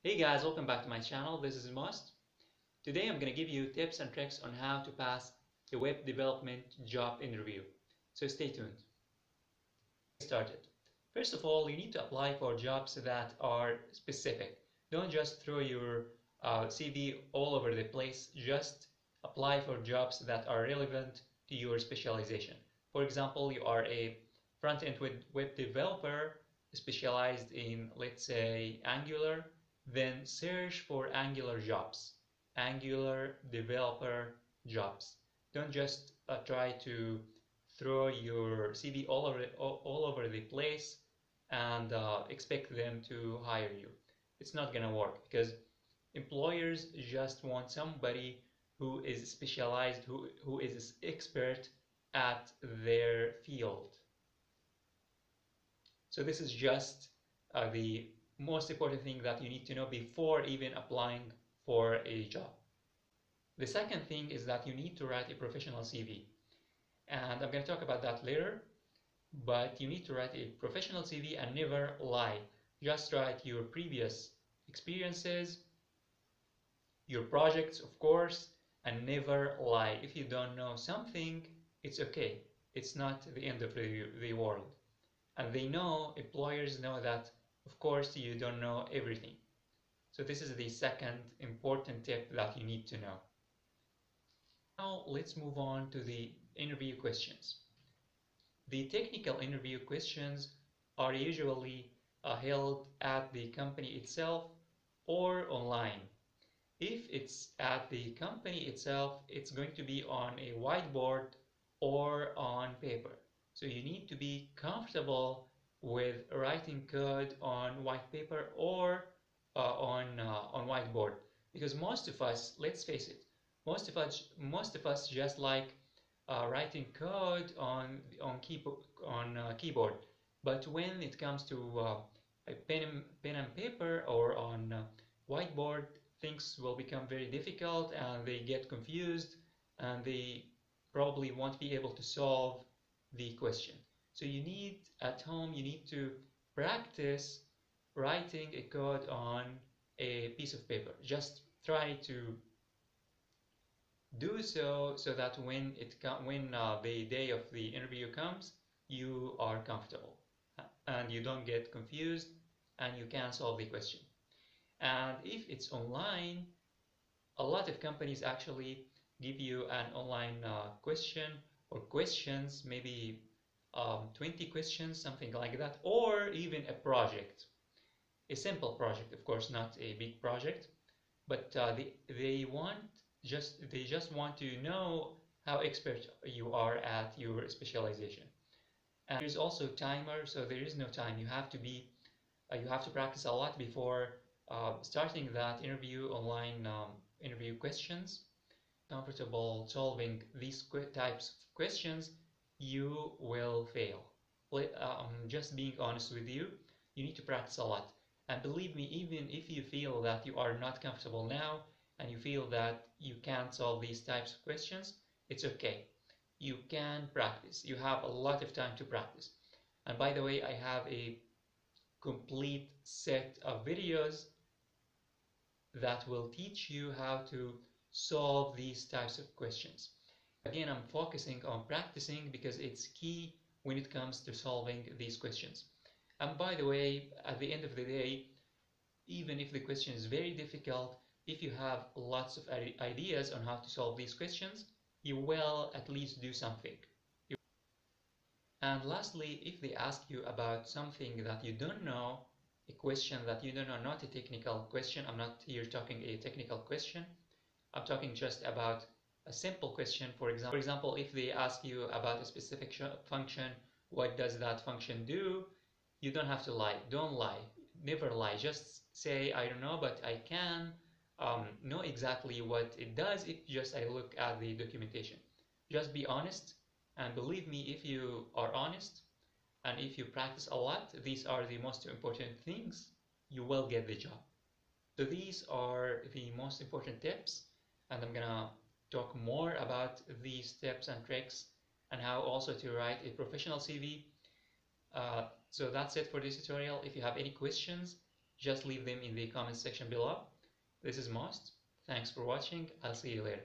Hey guys, welcome back to my channel. This is Most. Today I'm going to give you tips and tricks on how to pass a web development job interview. So stay tuned. Get started. First of all, you need to apply for jobs that are specific. Don't just throw your CV all over the place. Just apply for jobs that are relevant to your specialization. For example, you are a front-end web developer specialized in, let's say, Angular. Then search for Angular jobs, Angular developer jobs. Don't just try to throw your CV all over the place and expect them to hire you. It's not gonna work because employers just want somebody who is specialized, who is expert at their field. So this is just the most important thing that you need to know before even applying for a job. The second thing is that you need to write a professional CV. And I'm going to talk about that later, but you need to write a professional CV and never lie. Just write your previous experiences, your projects, of course, and never lie. If you don't know something, it's okay. It's not the end of the world. And they know, employers know that, of course, you don't know everything. So this is the second important tip that you need to know. Now let's move on to the interview questions. The technical interview questions are usually held at the company itself or online. If it's at the company itself, it's going to be on a whiteboard or on paper. So you need to be comfortable with writing code on white paper or on whiteboard, because most of us, let's face it, most of us just like writing code on keyboard. But when it comes to a pen and paper or on whiteboard, things will become very difficult and they get confused and they probably won't be able to solve the question. So you need, at home, you need to practice writing a code on a piece of paper. Just try to do so that when the day of the interview comes, you are comfortable and you don't get confused and you can solve the question. And if it's online, a lot of companies actually give you an online question or questions, maybe 20 questions, something like that, or even a project. A simple project, of course, not a big project, but they just want to know how expert you are at your specialization. And there's also timer, so there is no time. You have to practice a lot before starting that interview online interview questions. Comfortable solving these types of questions, you will fail. Just being honest with you, you need to practice a lot. And believe me, even if you feel that you are not comfortable now and you feel that you can't solve these types of questions, it's okay. You can practice. You have a lot of time to practice. And by the way, I have a complete set of videos that will teach you how to solve these types of questions. Again, I'm focusing on practicing because it's key when it comes to solving these questions. And by the way, at the end of the day, even if the question is very difficult, if you have lots of ideas on how to solve these questions, you will at least do something. And lastly, if they ask you about something that you don't know, a question that you don't know, not a technical question, I'm not here talking a technical question, I'm talking just about a simple question. For example, if they ask you about a specific function, what does that function do? You don't have to lie. Don't lie. Never lie. Just say, I don't know, but I can know exactly what it does if just I look at the documentation. Just be honest, and believe me, if you are honest and if you practice a lot, these are the most important things, you will get the job. So these are the most important tips, and I'm gonna talk more about these tips and tricks and how also to write a professional CV. So that's it for this tutorial. If you have any questions, just leave them in the comment section below. This is Most. Thanks for watching. I'll see you later.